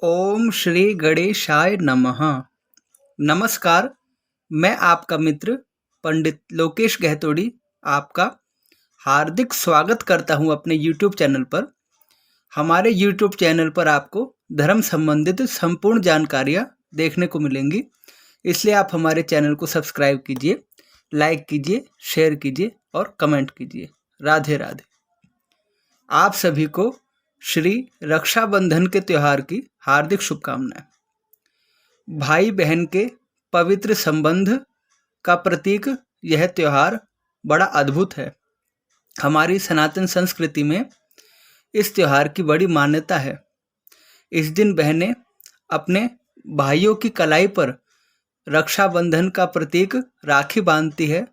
ओम श्री गणेशाय नमः। नमस्कार, मैं आपका मित्र पंडित लोकेश गहतोड़ी आपका हार्दिक स्वागत करता हूं अपने YouTube चैनल पर। हमारे YouTube चैनल पर आपको धर्म संबंधित संपूर्ण जानकारियां देखने को मिलेंगी, इसलिए आप हमारे चैनल को सब्सक्राइब कीजिए, लाइक कीजिए, शेयर कीजिए और कमेंट कीजिए। राधे राधे। आप सभी को श्री रक्षाबंधन के त्योहार की हार्दिक शुभकामनाएं। भाई बहन के पवित्र संबंध का प्रतीक यह त्योहार बड़ा अद्भुत है। हमारी सनातन संस्कृति में इस त्योहार की बड़ी मान्यता है। इस दिन बहनें अपने भाइयों की कलाई पर रक्षाबंधन का प्रतीक राखी बांधती है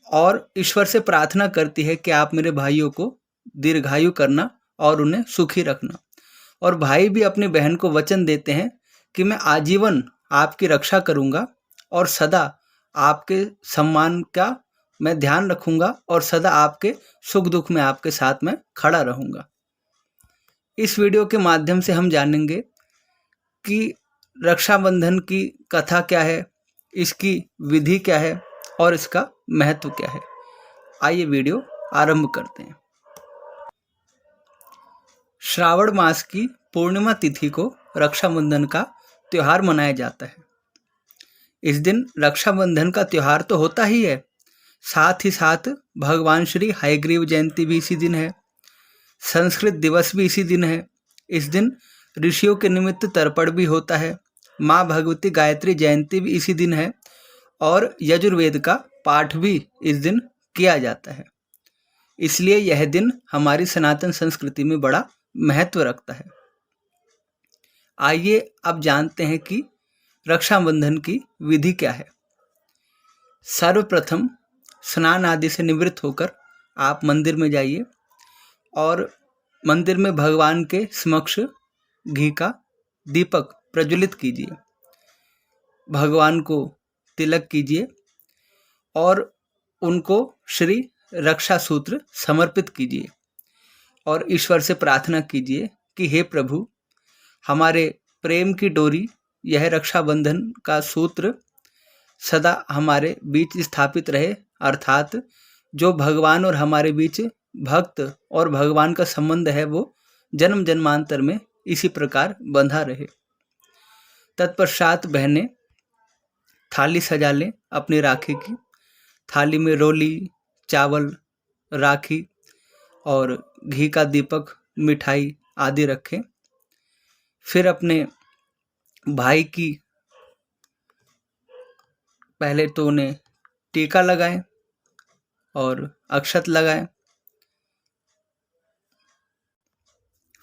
और ईश्वर से प्रार्थना करती है कि आप मेरे भाइयों को दीर्घायु करना और उन्हें सुखी रखना। और भाई भी अपनी बहन को वचन देते हैं कि मैं आजीवन आपकी रक्षा करूंगा और सदा आपके सम्मान का मैं ध्यान रखूंगा और सदा आपके सुख दुख में आपके साथ में खड़ा रहूंगा। इस वीडियो के माध्यम से हम जानेंगे कि रक्षाबंधन की कथा क्या है, इसकी विधि क्या है और इसका महत्व क्या है। आइए वीडियो आरंभ करते हैं। श्रावण मास की पूर्णिमा तिथि को रक्षाबंधन का त्योहार मनाया जाता है। इस दिन रक्षाबंधन का त्योहार तो होता ही है, साथ ही साथ भगवान श्री हयग्रीव जयंती भी इसी दिन है। संस्कृत दिवस भी इसी दिन है। इस दिन ऋषियों के निमित्त तर्पण भी होता है। माँ भगवती गायत्री जयंती भी इसी दिन है और यजुर्वेद का पाठ भी इस दिन किया जाता है। इसलिए यह दिन हमारी सनातन संस्कृति में बड़ा महत्व रखता है। आइए अब जानते हैं कि रक्षाबंधन की विधि क्या है। सर्वप्रथम स्नान आदि से निवृत्त होकर आप मंदिर में जाइए और मंदिर में भगवान के समक्ष घी का दीपक प्रज्वलित कीजिए, भगवान को तिलक कीजिए और उनको श्री रक्षा सूत्र समर्पित कीजिए और ईश्वर से प्रार्थना कीजिए कि हे प्रभु, हमारे प्रेम की डोरी, यह रक्षाबंधन का सूत्र सदा हमारे बीच स्थापित रहे, अर्थात जो भगवान और हमारे बीच भक्त और भगवान का संबंध है वो जन्म जन्मांतर में इसी प्रकार बंधा रहे। तत्पश्चात बहनें थाली सजा लें अपनी राखी की। थाली में रोली, चावल, राखी और घी का दीपक, मिठाई आदि रखें। फिर अपने भाई की पहले तो उन्हें टीका लगाएं और अक्षत लगाएं।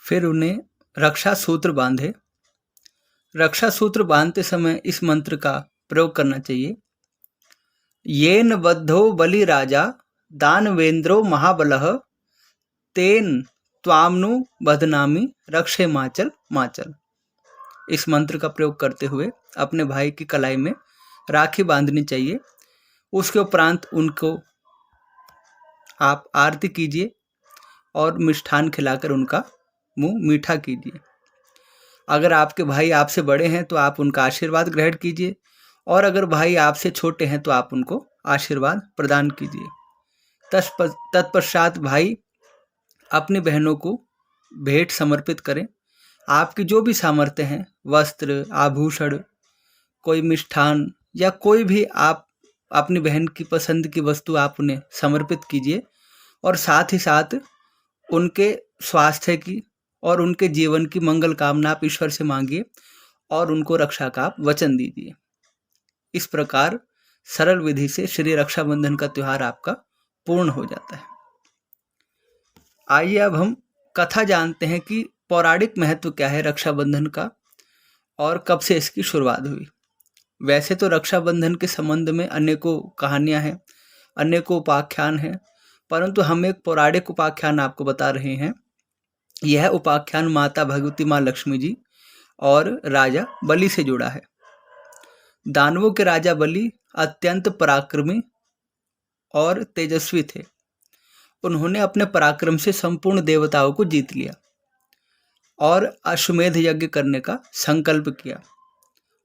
फिर उन्हें रक्षा सूत्र बांधे। रक्षा सूत्र बांधते समय इस मंत्र का प्रयोग करना चाहिए। येन बद्धो बलि राजा दानवेंद्रो महाबलः तेन त्वामनु बदनामी रक्षे माचल माचल। इस मंत्र का प्रयोग करते हुए अपने भाई की कलाई में राखी बांधनी चाहिए। उसके उपरांत उनको आप आरती कीजिए और मिष्ठान खिलाकर उनका मुंह मीठा कीजिए। अगर आपके भाई आपसे बड़े हैं तो आप उनका आशीर्वाद ग्रहण कीजिए और अगर भाई आपसे छोटे हैं तो आप उनको आशीर्वाद प्रदान कीजिए। तत्पश्चात भाई अपनी बहनों को भेंट समर्पित करें। आपकी जो भी सामर्थ्य हैं, वस्त्र, आभूषण, कोई मिष्ठान या कोई भी आप अपनी बहन की पसंद की वस्तु आप उन्हें समर्पित कीजिए और साथ ही साथ उनके स्वास्थ्य की और उनके जीवन की मंगल कामना आप ईश्वर से मांगिए और उनको रक्षा का आप वचन दीजिए। इस प्रकार सरल विधि से श्री रक्षाबंधन का त्योहार आपका पूर्ण हो जाता है। आइए अब हम कथा जानते हैं कि पौराणिक महत्व क्या है रक्षाबंधन का और कब से इसकी शुरुआत हुई। वैसे तो रक्षाबंधन के संबंध में अनेकों कहानियां हैं, अनेकों उपाख्यान हैं, परंतु हम एक पौराणिक उपाख्यान आपको बता रहे हैं। यह उपाख्यान माता भगवती माँ लक्ष्मी जी और राजा बलि से जुड़ा है। दानवों के राजा बलि अत्यंत पराक्रमी और तेजस्वी थे। उन्होंने अपने पराक्रम से संपूर्ण देवताओं को जीत लिया और अश्वमेध यज्ञ करने का संकल्प किया।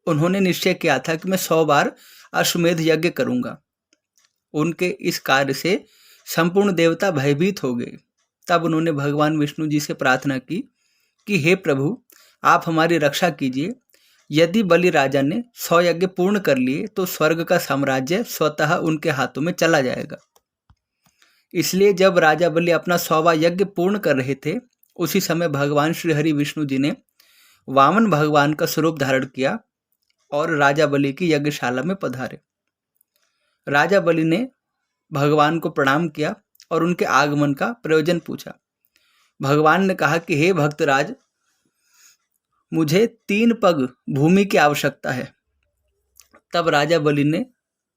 उन्होंने निश्चय किया था कि मैं 100 बार अश्वमेध यज्ञ करूंगा। उनके इस कार्य से संपूर्ण देवता भयभीत हो गए। तब उन्होंने भगवान विष्णु जी से प्रार्थना की कि हे प्रभु, आप हमारी रक्षा कीजिए। यदि बलि राजा ने 100 यज्ञ पूर्ण कर लिए तो स्वर्ग का साम्राज्य स्वतः उनके हाथों में चला जाएगा। इसलिए जब राजा बलि अपना 100वां यज्ञ पूर्ण कर रहे थे, उसी समय भगवान श्री हरि विष्णु जी ने वामन भगवान का स्वरूप धारण किया और राजा बलि की यज्ञशाला में पधारे। राजा बलि ने भगवान को प्रणाम किया और उनके आगमन का प्रयोजन पूछा। भगवान ने कहा कि हे भक्तराज, मुझे 3 पग भूमि की आवश्यकता है। तब राजा बलि ने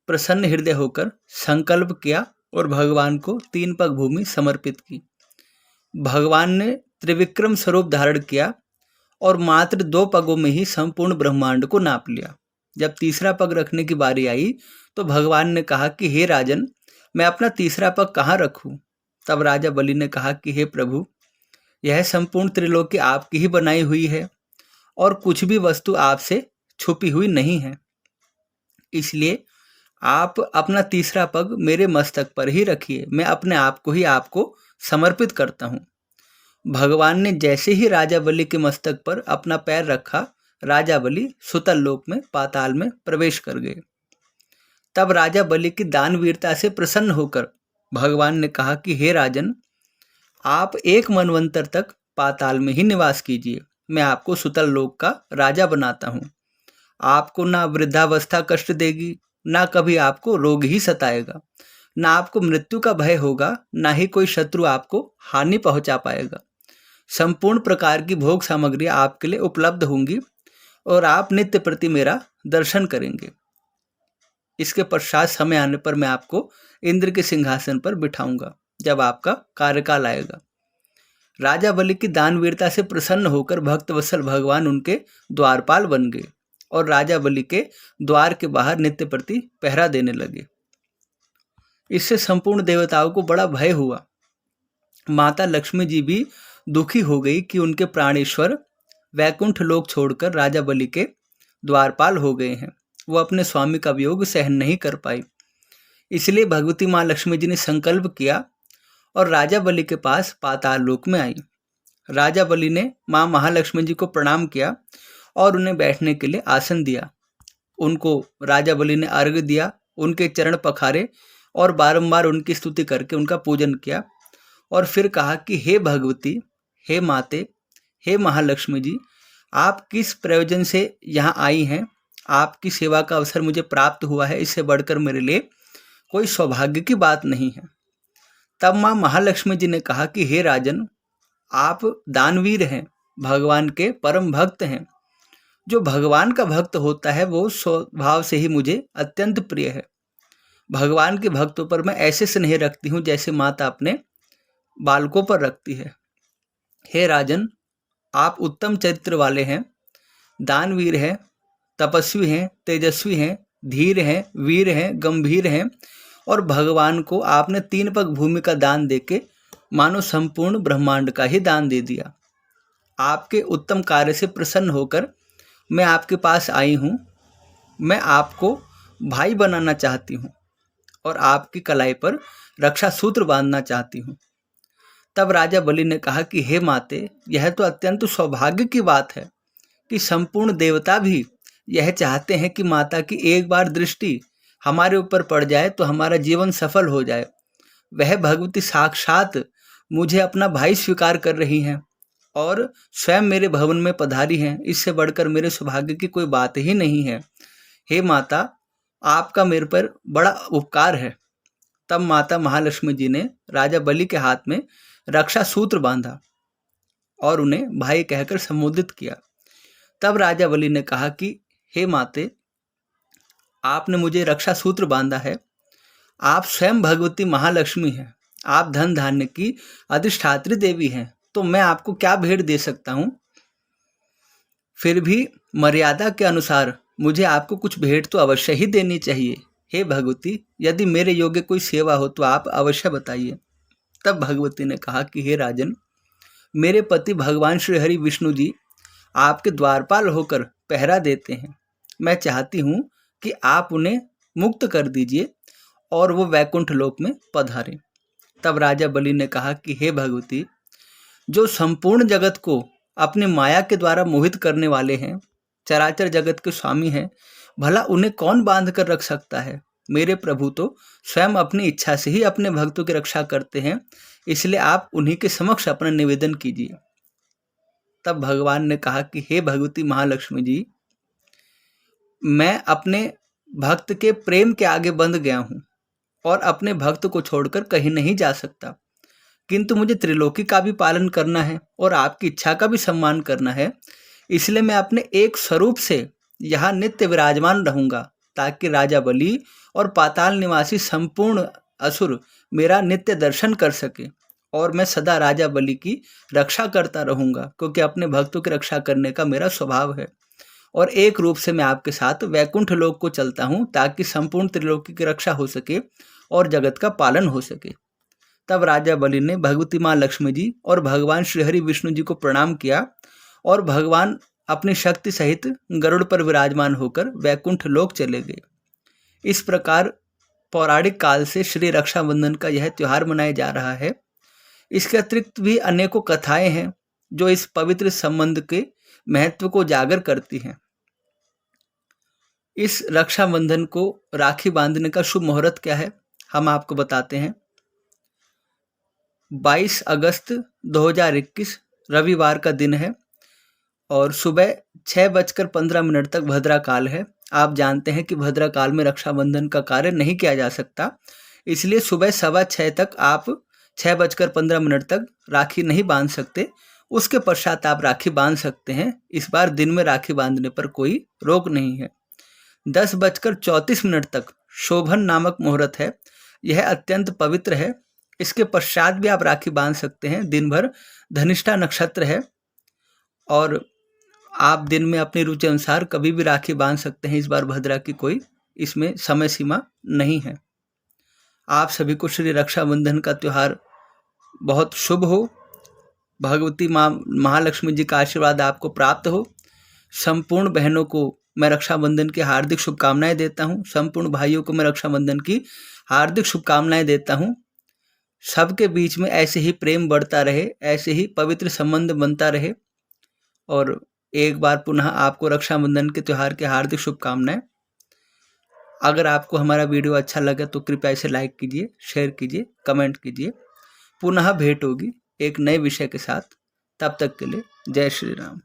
प्रसन्न हृदय होकर संकल्प किया और भगवान को 3 पग भूमि समर्पित की। भगवान ने त्रिविक्रम स्वरूप धारण किया और मात्र 2 पगों में ही संपूर्ण ब्रह्मांड को नाप लिया। जब तीसरा पग रखने की बारी आई तो भगवान ने कहा कि हे राजन, मैं अपना तीसरा पग कहाँ रखूं? तब राजा बलि ने कहा कि हे प्रभु, यह संपूर्ण त्रिलोकी आपकी ही बनाई हुई है और कुछ भी वस्तु आपसे छुपी हुई नहीं है। इसलिए आप अपना तीसरा पग मेरे मस्तक पर ही रखिए। मैं अपने आप को ही आपको समर्पित करता हूँ। भगवान ने जैसे ही राजा बलि के मस्तक पर अपना पैर रखा, राजा बलि सुतल लोक में पाताल में प्रवेश कर गए। तब राजा बलि की दानवीरता से प्रसन्न होकर भगवान ने कहा कि हे राजन, आप 1 मनवंतर तक पाताल में ही निवास कीजिए। मैं आपको सुतल लोक का राजा बनाता हूँ। आपको ना वृद्धावस्था कष्ट देगी, ना कभी आपको रोग ही सताएगा, ना आपको मृत्यु का भय होगा, ना ही कोई शत्रु आपको हानि पहुंचा पाएगा। संपूर्ण प्रकार की भोग सामग्री आपके लिए उपलब्ध होंगी और आप नित्य प्रति मेरा दर्शन करेंगे। इसके पश्चात समय आने पर मैं आपको इंद्र के सिंहासन पर बिठाऊंगा जब आपका कार्यकाल आएगा। राजा बलि की दानवीरता से प्रसन्न होकर भक्तवत्सल भगवान उनके द्वारपाल बन गए और राजा बलि के द्वार के बाहर नित्य प्रति पहरा देने लगे। इससे संपूर्ण देवताओं को बड़ा भय हुआ। माता लक्ष्मी जी भी दुखी हो गई कि उनके प्राणेश्वर वैकुंठ लोक छोड़कर राजा बलि के द्वारपाल हो गए हैं। वो अपने स्वामी का वियोग सहन नहीं कर पाई। इसलिए भगवती माँ लक्ष्मी जी ने संकल्प किया और राजा बलि के पास पाताल लोक में आई। राजा बलि ने माँ महालक्ष्मी जी को प्रणाम किया और उन्हें बैठने के लिए आसन दिया। उनको राजा बलि ने अर्घ्य दिया, उनके चरण पखारे और बारंबार उनकी स्तुति करके उनका पूजन किया और फिर कहा कि हे भगवती, हे माते, हे महालक्ष्मी जी, आप किस प्रयोजन से यहाँ आई हैं? आपकी सेवा का अवसर मुझे प्राप्त हुआ है, इससे बढ़कर मेरे लिए कोई सौभाग्य की बात नहीं है। तब माँ महालक्ष्मी जी ने कहा कि हे राजन, आप दानवीर हैं, भगवान के परम भक्त हैं। जो भगवान का भक्त होता है वो स्वभाव से ही मुझे अत्यंत प्रिय है। भगवान के भक्तों पर मैं ऐसे स्नेह रखती हूँ जैसे माता अपने बालकों पर रखती है। हे राजन, आप उत्तम चरित्र वाले हैं, दानवीर हैं, तपस्वी हैं, तेजस्वी हैं, धीर हैं, वीर हैं, गंभीर हैं और भगवान को आपने 3 पग भूमि का दान देके मानो संपूर्ण ब्रह्मांड का ही दान दे दिया। आपके उत्तम कार्य से प्रसन्न होकर मैं आपके पास आई हूँ। मैं आपको भाई बनाना चाहती हूँ और आपकी कलाई पर रक्षा सूत्र बांधना चाहती हूँ। तब राजा बलि ने कहा कि हे माते, यह तो अत्यंत सौभाग्य की बात है कि संपूर्ण देवता भी यह चाहते हैं कि माता की एक बार दृष्टि हमारे ऊपर पड़ जाए तो हमारा जीवन सफल हो जाए। वह भगवती साक्षात मुझे अपना भाई स्वीकार कर रही हैं और स्वयं मेरे भवन में पधारी हैं। इससे बढ़कर मेरे सौभाग्य की कोई बात ही नहीं है। हे माता, आपका मेरे पर बड़ा उपकार है। तब माता महालक्ष्मी जी ने राजा बलि के हाथ में रक्षा सूत्र बांधा और उन्हें भाई कहकर संबोधित किया। तब राजा बलि ने कहा कि हे माते, आपने मुझे रक्षा सूत्र बांधा है। आप स्वयं भगवती महालक्ष्मी हैं, आप धन धान्य की अधिष्ठात्री देवी हैं, तो मैं आपको क्या भेंट दे सकता हूँ? फिर भी मर्यादा के अनुसार मुझे आपको कुछ भेंट तो अवश्य ही देनी चाहिए। हे भगवती, यदि मेरे योग्य कोई सेवा हो तो आप अवश्य बताइए। तब भगवती ने कहा कि हे राजन, मेरे पति भगवान श्री हरि विष्णु जी आपके द्वारपाल होकर पहरा देते हैं। मैं चाहती हूँ कि आप उन्हें मुक्त कर दीजिए और वो वैकुंठ लोक में पधारें। तब राजा बलि ने कहा कि हे भगवती, जो संपूर्ण जगत को अपने माया के द्वारा मोहित करने वाले हैं, चराचर जगत के स्वामी हैं, भला उन्हें कौन बांध कर रख सकता है। मेरे प्रभु तो स्वयं अपनी इच्छा से ही अपने भक्तों की रक्षा करते हैं, इसलिए आप उन्हीं के समक्ष अपना निवेदन कीजिए। तब भगवान ने कहा कि हे भगवती महालक्ष्मी जी, मैं अपने भक्त के प्रेम के आगे बंध गया हूँ और अपने भक्त को छोड़कर कहीं नहीं जा सकता, किंतु मुझे त्रिलोकी का भी पालन करना है और आपकी इच्छा का भी सम्मान करना है। इसलिए मैं अपने एक स्वरूप से यहाँ नित्य विराजमान रहूंगा, ताकि राजा बलि और पाताल निवासी संपूर्ण असुर मेरा नित्य दर्शन कर सके और मैं सदा राजा बलि की रक्षा करता रहूंगा, क्योंकि अपने भक्तों की रक्षा करने का मेरा स्वभाव है। और एक रूप से मैं आपके साथ वैकुंठ लोक को चलता हूँ, ताकि संपूर्ण त्रिलोकी की रक्षा हो सके और जगत का पालन हो सके। तब राजा बलि ने भगवती माँ लक्ष्मी जी और भगवान श्री हरि विष्णु जी को प्रणाम किया और भगवान अपनी शक्ति सहित गरुड़ पर विराजमान होकर वैकुंठ लोक चले गए। इस प्रकार पौराणिक काल से श्री रक्षाबंधन का यह त्योहार मनाया जा रहा है। इसके अतिरिक्त भी अनेकों कथाएं हैं जो इस पवित्र संबंध के महत्व को जागर करती हैं। इस रक्षाबंधन को राखी बांधने का शुभ मुहूर्त क्या है, हम आपको बताते हैं। 22 अगस्त 2021 रविवार का दिन है और सुबह 6:15 तक भद्रा काल है। आप जानते हैं कि भद्रा काल में रक्षाबंधन का कार्य नहीं किया जा सकता, इसलिए सुबह 6:15 तक आप 6:15 तक राखी नहीं बांध सकते। उसके पश्चात आप राखी बांध सकते हैं। इस बार दिन में राखी बांधने पर कोई रोक नहीं है। 10:34 तक शोभन नामक मुहूर्त है। यह अत्यंत पवित्र है। इसके पश्चात भी आप राखी बांध सकते हैं। दिन भर धनिष्ठा नक्षत्र है और आप दिन में अपनी रुचि अनुसार कभी भी राखी बांध सकते हैं। इस बार भद्रा की कोई इसमें समय सीमा नहीं है। आप सभी को श्री रक्षाबंधन का त्यौहार बहुत शुभ हो। भगवती माँ महालक्ष्मी जी का आशीर्वाद आपको प्राप्त हो। संपूर्ण बहनों को मैं रक्षाबंधन की हार्दिक शुभकामनाएं देता हूँ। संपूर्ण भाइयों को मैं रक्षाबंधन की हार्दिक शुभकामनाएं देता हूँ। सबके बीच में ऐसे ही प्रेम बढ़ता रहे, ऐसे ही पवित्र संबंध बनता रहे। और एक बार पुनः आपको रक्षाबंधन के त्यौहार की हार्दिक शुभकामनाएं। अगर आपको हमारा वीडियो अच्छा लगे तो कृपया इसे लाइक कीजिए, शेयर कीजिए, कमेंट कीजिए। पुनः भेंट होगी एक नए विषय के साथ। तब तक के लिए जय श्री राम।